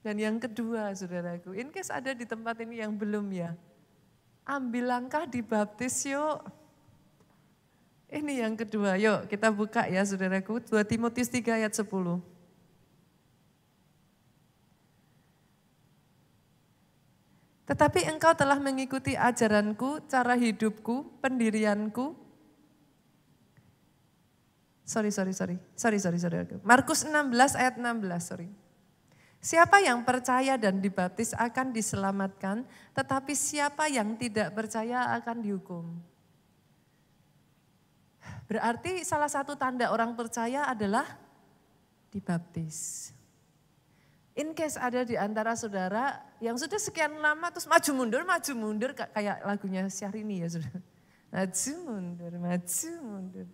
Dan yang kedua saudaraku, in case ada di tempat ini yang belum ya. Ambil langkah dibaptis yuk. Ini yang kedua, yuk kita buka ya saudaraku. 2 Timotius 3 ayat 10. Tetapi engkau telah mengikuti ajaranku, cara hidupku, pendirianku. Sorry. Markus 16 ayat 16, sorry. Siapa yang percaya dan dibaptis akan diselamatkan, tetapi siapa yang tidak percaya akan dihukum. Berarti salah satu tanda orang percaya adalah dibaptis. In case ada di antara saudara yang sudah sekian lama terus maju mundur kayak lagunya Syahrini ya saudara. Maju mundur.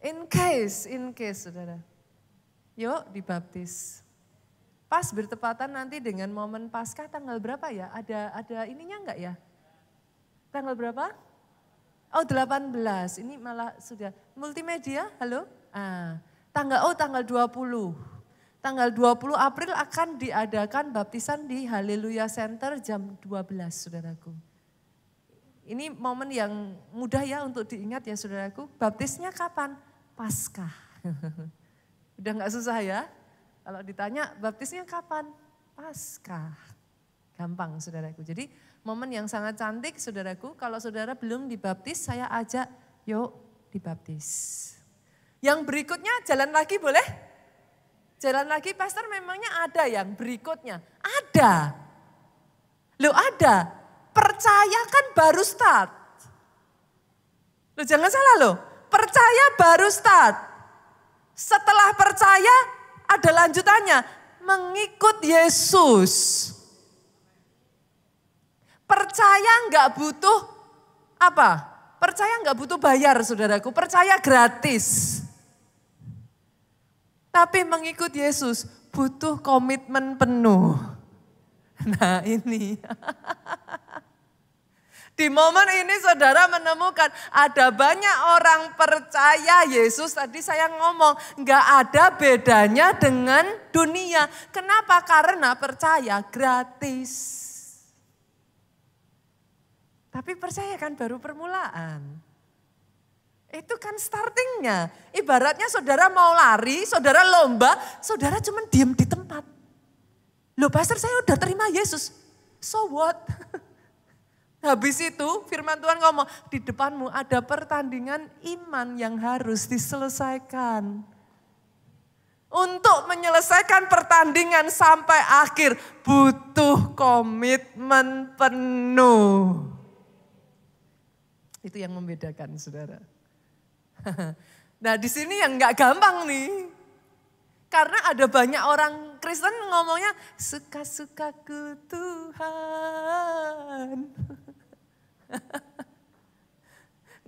In case saudara. Yuk dibaptis. Pas bertepatan nanti dengan momen Paskah tanggal berapa ya? Ada ininya enggak ya? Tanggal berapa? Oh 18, ini malah sudah multimedia, halo? Tanggal 20. Tanggal 20 April akan diadakan baptisan di Haleluya Center jam 12 saudaraku. Ini momen yang mudah ya untuk diingat ya saudaraku. Baptisnya kapan? Paskah. Udah gak susah ya? Kalau ditanya baptisnya kapan? Paskah. Gampang saudaraku. Jadi momen yang sangat cantik saudaraku. Kalau saudara belum dibaptis saya ajak yuk dibaptis. Yang berikutnya jalan lagi boleh? Jalan lagi pastor memangnya ada yang berikutnya? Ada. Loh ada. Percaya kan baru start. Loh jangan salah loh. Percaya baru start. Setelah percaya ada lanjutannya, mengikut Yesus. Percaya enggak butuh apa? Percaya enggak butuh bayar saudaraku, percaya gratis. Tapi mengikut Yesus butuh komitmen penuh. Nah ini. Di momen ini saudara menemukan ada banyak orang percaya Yesus. Tadi saya ngomong gak ada bedanya dengan dunia. Kenapa? Karena percaya gratis. Tapi percaya kan baru permulaan. Itu kan startingnya. Ibaratnya saudara mau lari, saudara lomba, saudara cuma diem di tempat. Loh pastor saya udah terima Yesus. So what? Habis itu firman Tuhan ngomong, di depanmu ada pertandingan iman yang harus diselesaikan. Untuk menyelesaikan pertandingan sampai akhir butuh komitmen penuh. Itu yang membedakan saudara. Nah di sini yang gak gampang nih. Karena ada banyak orang Kristen ngomongnya, suka-sukaku Tuhan.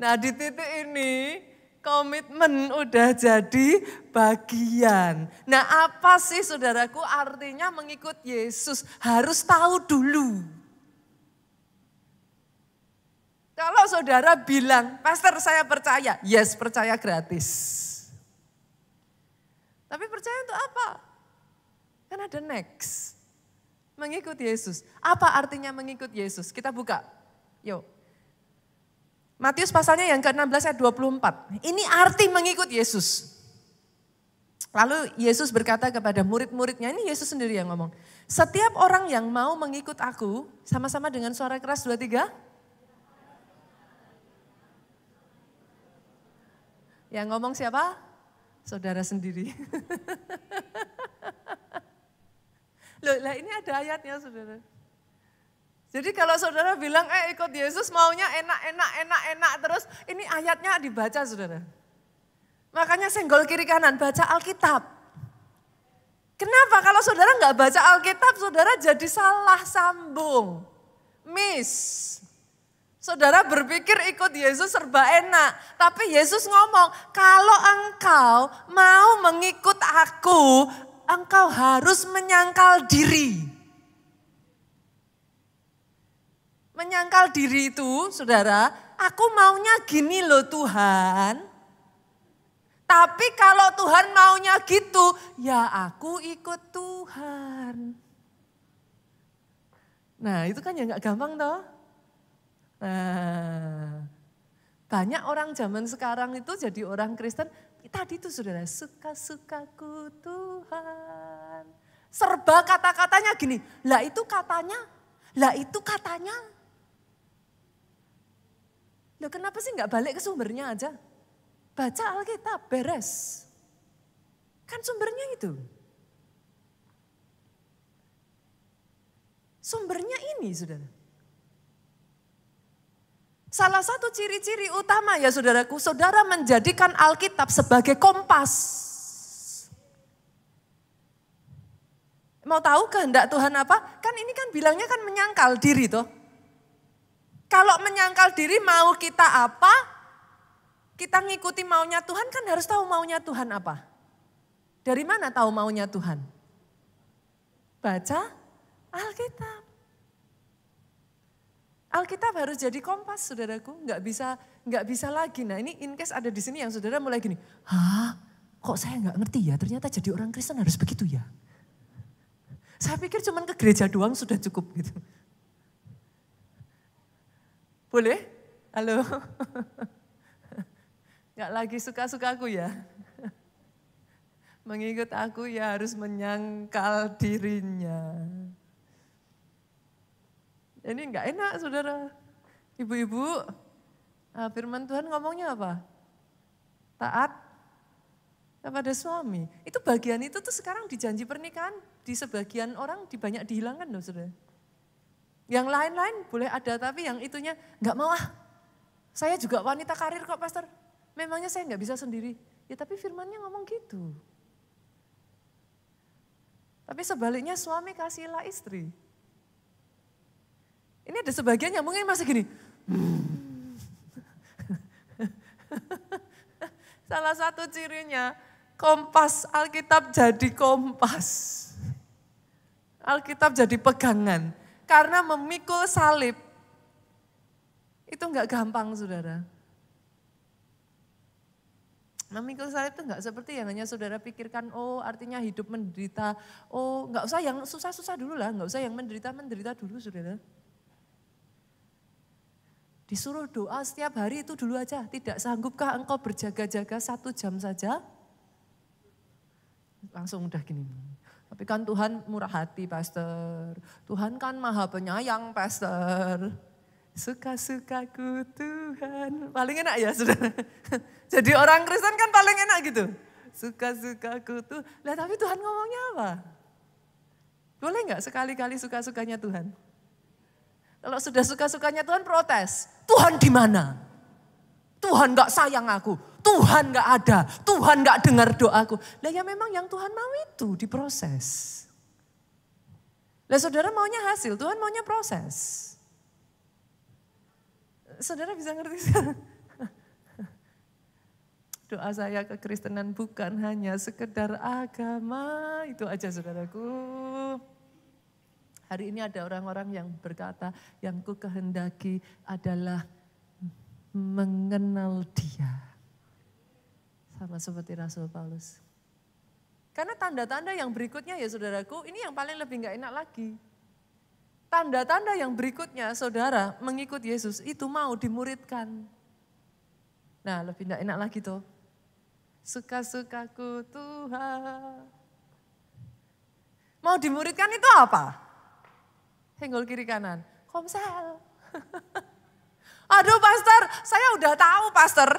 Nah di titik ini komitmen udah jadi bagian. Nah apa sih saudaraku artinya mengikut Yesus? Harus tahu dulu. Kalau saudara bilang, pastor saya percaya, yes percaya gratis. Tapi percaya untuk apa? Kan ada next. Mengikut Yesus. Apa artinya mengikut Yesus? Kita buka. Yuk. Matius pasalnya yang ke-16 ayat 24. Ini arti mengikut Yesus. Lalu Yesus berkata kepada murid-muridnya, ini Yesus sendiri yang ngomong. Setiap orang yang mau mengikut aku, sama-sama dengan suara keras 2, 3. Yang ngomong siapa? Saudara sendiri. Loh, lah ini ada ayatnya saudara. Jadi kalau saudara bilang ikut Yesus maunya enak terus, ini ayatnya dibaca saudara. Makanya senggol kiri kanan, baca Alkitab. Kenapa kalau saudara nggak baca Alkitab, saudara jadi salah sambung. Miss. Saudara berpikir ikut Yesus serba enak. Tapi Yesus ngomong, kalau engkau mau mengikut aku, engkau harus menyangkal diri. Menyangkal diri itu, saudara, aku maunya gini loh Tuhan. Tapi kalau Tuhan maunya gitu, ya aku ikut Tuhan. Nah itu kan ya gak gampang toh. Nah, banyak orang zaman sekarang itu jadi orang Kristen, tadi itu saudara, suka-sukaku Tuhan. Serba kata-katanya gini, lah itu katanya. Loh kenapa sih nggak balik ke sumbernya aja? Baca Alkitab, beres. Kan sumbernya itu. Sumbernya ini, saudara. Salah satu ciri-ciri utama ya saudaraku, saudara menjadikan Alkitab sebagai kompas. Mau tahu kehendak Tuhan apa? Kan ini kan bilangnya kan menyangkal diri toh. Kalau menyangkal diri mau kita apa, kita ngikuti maunya Tuhan kan harus tahu maunya Tuhan apa. Dari mana tahu maunya Tuhan? Baca Alkitab. Alkitab harus jadi kompas saudaraku, nggak bisa lagi. Nah ini in case ada di sini yang saudara mulai gini, kok saya nggak ngerti ya, ternyata jadi orang Kristen harus begitu ya. Saya pikir cuman ke gereja doang sudah cukup gitu. Boleh? Halo? Gak lagi suka-sukaku ya? Mengikut aku ya harus menyangkal dirinya. Ini gak enak saudara. Ibu-ibu, firman Tuhan ngomongnya apa? Taat kepada suami. Itu bagian itu tuh sekarang di janji pernikahan. Di sebagian orang banyak dihilangkan loh saudara. Yang lain-lain boleh ada, tapi yang itunya nggak mau Saya juga wanita karir kok pastor. Memangnya saya nggak bisa sendiri. Ya tapi firmannya ngomong gitu. Tapi sebaliknya suami kasihlah istri. Ini ada sebagian yang mungkin masih gini. Salah satu cirinya kompas Alkitab jadi kompas. Alkitab jadi pegangan. Karena memikul salib, itu enggak gampang saudara. Memikul salib itu enggak seperti yang hanya saudara pikirkan, artinya hidup menderita. Enggak usah yang susah-susah dulu lah, enggak usah yang menderita dulu saudara. Disuruh doa setiap hari itu dulu aja, tidak sanggupkah engkau berjaga-jaga 1 jam saja? Langsung udah gini. Tapi kan Tuhan murah hati, pastor. Tuhan kan maha penyayang, pastor. Suka-sukaku Tuhan. Paling enak ya, saudara. Jadi orang Kristen kan paling enak gitu. Suka-sukaku Tuhan. Lah tapi Tuhan ngomongnya apa? Boleh nggak sekali-kali suka-sukanya Tuhan? Kalau sudah suka-sukanya Tuhan protes. Tuhan di mana? Tuhan nggak sayang aku. Tuhan gak ada, Tuhan gak dengar doaku. Lah ya memang yang Tuhan mau itu diproses. Lah saudara maunya hasil, Tuhan maunya proses. Saudara bisa ngerti sekarang? Doa saya kekristenan bukan hanya sekedar agama, itu aja saudaraku. Hari ini ada orang-orang yang berkata, yang ku kehendaki adalah mengenal Dia. Sama seperti Rasul Paulus. Karena tanda-tanda yang berikutnya ya saudaraku, ini yang paling lebih gak enak lagi. Tanda-tanda yang berikutnya saudara mengikut Yesus itu mau dimuridkan. Nah lebih gak enak lagi tuh. Suka-sukaku Tuhan. Mau dimuridkan itu apa? Senggol kiri kanan, komsel. Aduh pastor, saya udah tahu pastor.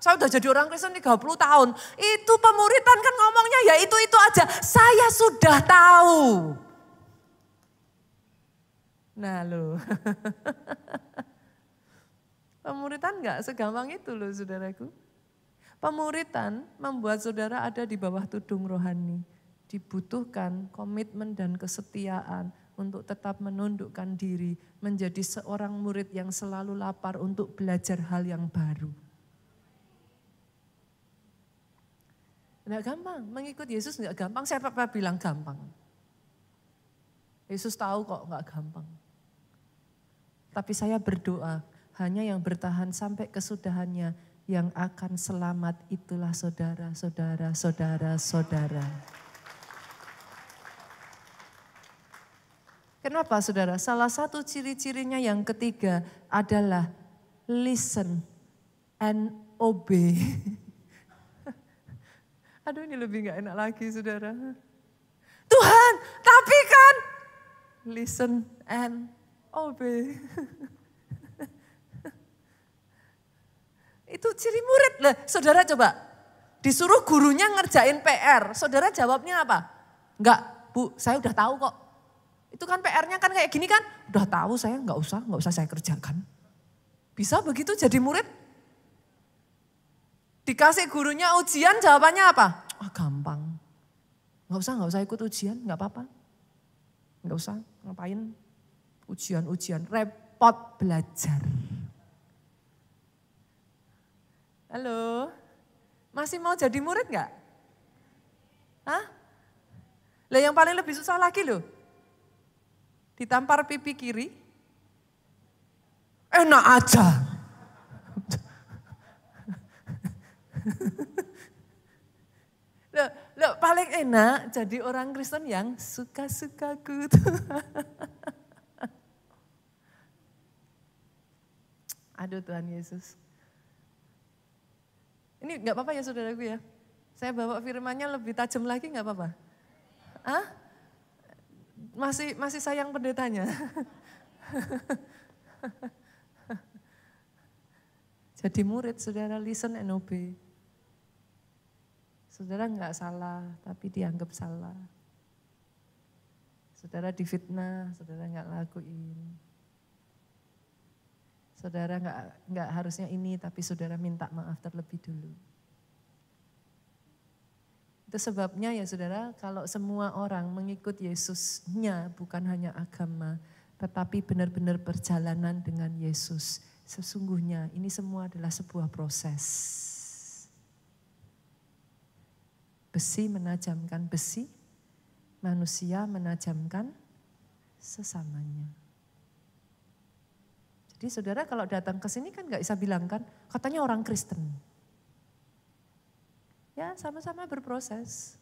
Saya udah jadi orang Kristen 30 tahun. Itu pemuridan kan ngomongnya ya itu aja. Saya sudah tahu. Nah loh. Pemuritan enggak segampang itu loh saudaraku. Pemuritan membuat saudara ada di bawah tudung rohani. Dibutuhkan komitmen dan kesetiaan untuk tetap menundukkan diri menjadi seorang murid yang selalu lapar untuk belajar hal yang baru. Enggak gampang, mengikut Yesus enggak gampang. Siapa bilang gampang? Yesus tahu kok enggak gampang. Tapi saya berdoa, hanya yang bertahan sampai kesudahannya yang akan selamat itulah saudara. Kenapa saudara? Salah satu ciri-cirinya yang ketiga adalah listen and obey. Aduh ini lebih gak enak lagi saudara. Tuhan, tapi kan listen and obey. Itu ciri murid lah. Saudara coba disuruh gurunya ngerjain PR. Saudara jawabnya apa? Enggak, Bu, saya udah tahu kok. Itu kan PR-nya kan kayak gini kan. Udah tahu saya enggak usah saya kerjakan. Bisa begitu jadi murid? Dikasih gurunya ujian jawabannya apa? Gampang. Enggak usah ikut ujian, enggak apa-apa. Enggak usah, ngapain ujian, repot belajar. Halo, masih mau jadi murid enggak? Hah? Lah yang paling lebih susah lagi loh. Ditampar pipi kiri, enak aja. Loh, paling enak jadi orang Kristen yang suka-sukaku. Aduh Tuhan Yesus. Ini enggak apa-apa ya saudaraku ya. Saya bawa firman-Nya lebih tajam lagi enggak apa-apa? Hah? Masih sayang pendetanya. Jadi murid saudara listen and obey. Saudara enggak salah tapi dianggap salah. Saudara difitnah, saudara enggak lakuin. Saudara enggak harusnya ini tapi saudara minta maaf terlebih dulu. Itu sebabnya ya saudara, kalau semua orang mengikut Yesusnya bukan hanya agama, tetapi benar-benar perjalanan dengan Yesus. Sesungguhnya ini semua adalah sebuah proses. Besi menajamkan besi, manusia menajamkan sesamanya. Jadi saudara kalau datang ke sini kan gak bisa bilang kan, katanya orang Kristen. Ya sama-sama berproses.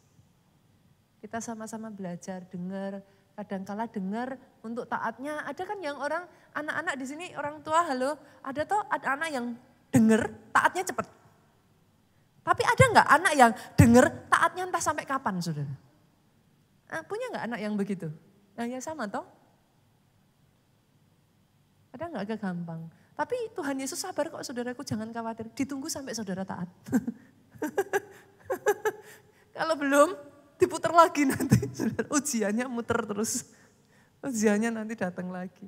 Kita sama-sama belajar, dengar, kadangkala dengar untuk taatnya. Ada kan yang orang, anak-anak di sini orang tua halo, ada anak yang dengar taatnya cepat. Tapi ada enggak anak yang dengar taatnya entah sampai kapan saudara? Punya enggak anak yang begitu? Nah ya sama toh. Ada enggak agak gampang. Tapi Tuhan Yesus sabar kok saudaraku, jangan khawatir. Ditunggu sampai saudara taat. Kalau belum diputar lagi nanti. Ujiannya muter terus. Ujiannya nanti datang lagi.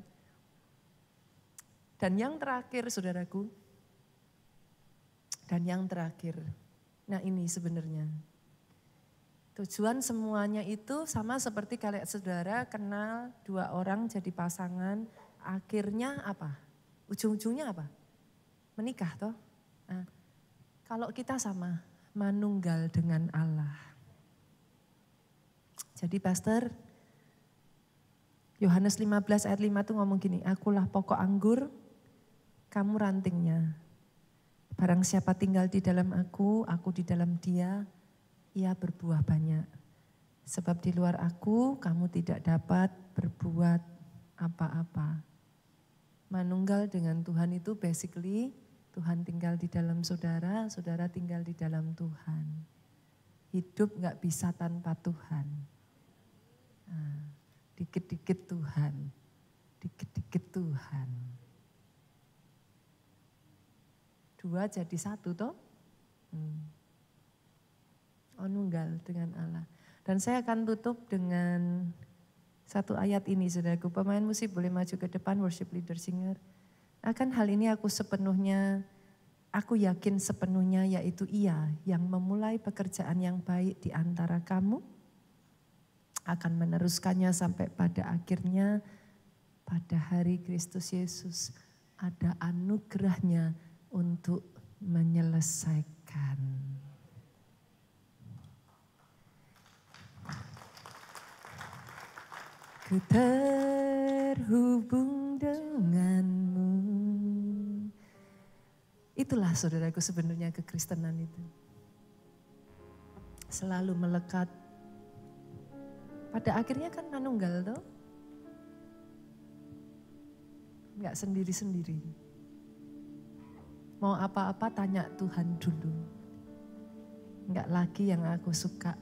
Dan yang terakhir saudaraku. Dan yang terakhir. Nah ini sebenarnya. Tujuan semuanya itu sama seperti kalian saudara kenal dua orang jadi pasangan. Akhirnya apa? Ujung-ujungnya apa? Menikah toh. Nah, kalau kita sama, manunggal dengan Allah. Jadi pastor, Yohanes 15 ayat 5 itu ngomong gini, akulah pokok anggur, kamu rantingnya. Barang siapa tinggal di dalam aku di dalam dia, ia berbuah banyak. Sebab di luar aku, kamu tidak dapat berbuat apa-apa. Manunggal dengan Tuhan itu basically, Tuhan tinggal di dalam saudara, saudara tinggal di dalam Tuhan. Hidup gak bisa tanpa Tuhan. Nah, dikit-dikit Tuhan, dikit-dikit Tuhan. Dua jadi satu toh. Manunggal dengan Allah. Dan saya akan tutup dengan Satu ayat ini saudaraku, pemain musik boleh maju ke depan, worship leader singer. Akan hal ini aku yakin sepenuhnya yaitu Ia yang memulai pekerjaan yang baik di antara kamu akan meneruskannya sampai pada akhirnya pada hari Kristus Yesus ada anugerahnya untuk menyelesaikan. Ku terhubung denganmu. Itulah saudaraku sebenarnya kekristenan itu. Selalu melekat. Pada akhirnya kan manunggal toh. Enggak sendiri-sendiri. Mau apa-apa tanya Tuhan dulu. Enggak lagi yang aku suka.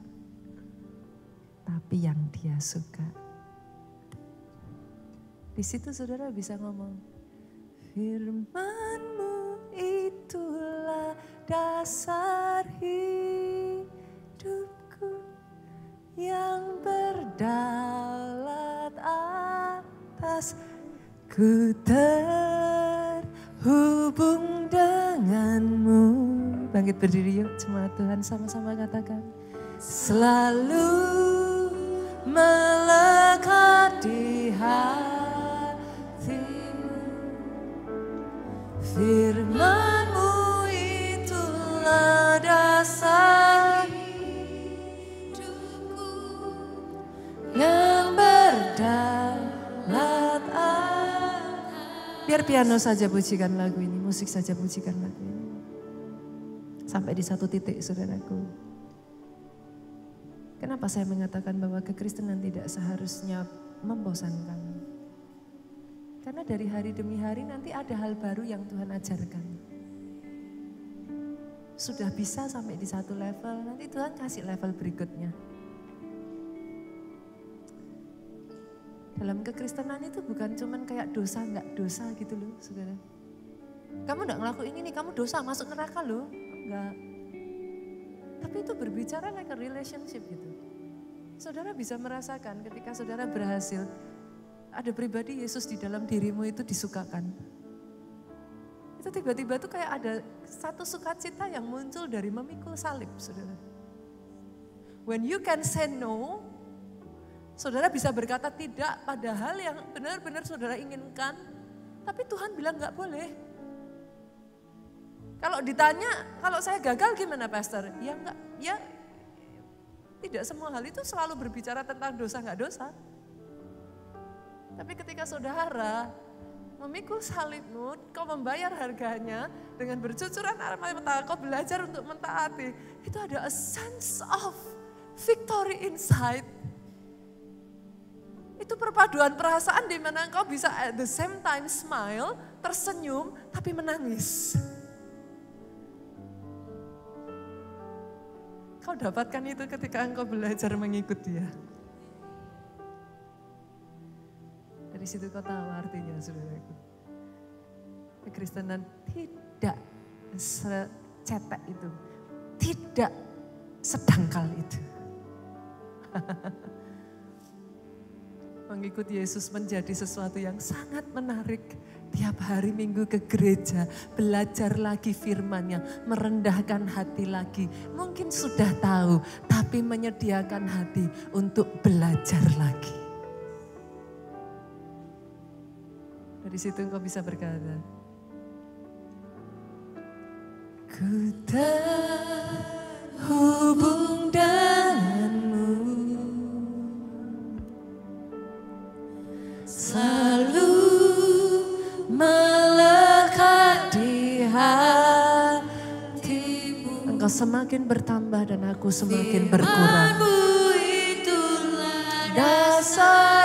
Tapi yang Dia suka. Di situ saudara bisa ngomong. Firman-Mu itulah dasar hidupku yang berdaulat atas. Ku terhubung denganmu. Bangkit berdiri yuk, jemaat Tuhan sama-sama katakan. Selalu melekat di hatimu. Firman-Mu itulah dasar hidupku yang berdaulat atas. Biar piano saja pujikan lagu ini, musik saja pujikan lagu ini. Sampai di satu titik saudaraku. Kenapa saya mengatakan bahwa kekristenan tidak seharusnya membosankan? Karena dari hari demi hari nanti ada hal baru yang Tuhan ajarkan. Sudah bisa sampai di satu level, nanti Tuhan kasih level berikutnya. Dalam kekristenan itu bukan cuman kayak dosa nggak dosa gitu loh saudara. Kamu nggak ngelakuin ini, kamu dosa masuk neraka loh. Enggak. Tapi itu berbicara like a relationship gitu. Saudara bisa merasakan ketika saudara berhasil, ada pribadi Yesus di dalam dirimu itu disukakan. Itu tiba-tiba tuh kayak ada satu sukacita yang muncul dari memikul salib, saudara. When you can say no, saudara bisa berkata tidak pada hal yang benar-benar saudara inginkan, tapi Tuhan bilang gak boleh. Kalau ditanya, kalau saya gagal gimana pastor? Ya enggak, ya tidak semua hal itu selalu berbicara tentang dosa gak dosa. Tapi ketika saudara memikul salibmu, kau membayar harganya dengan bercucuran air mata, kau belajar untuk mentaati. Itu ada a sense of victory inside. Itu perpaduan perasaan di mana engkau bisa at the same time smile, tersenyum, tapi menangis. Kau dapatkan itu ketika engkau belajar mengikut Dia. Dari situ kau tahu artinya saudaraku. Kekristenan tidak secetek itu. Tidak sedangkal itu. Mengikuti Yesus menjadi sesuatu yang sangat menarik. Tiap hari Minggu ke gereja, belajar lagi firman-Nya, merendahkan hati lagi. Mungkin sudah tahu, tapi menyediakan hati untuk belajar lagi. Dari situ engkau bisa berkata, ku terhubung denganmu, selalu melekat di hatimu. Engkau semakin bertambah dan aku semakin berkurang. Dasar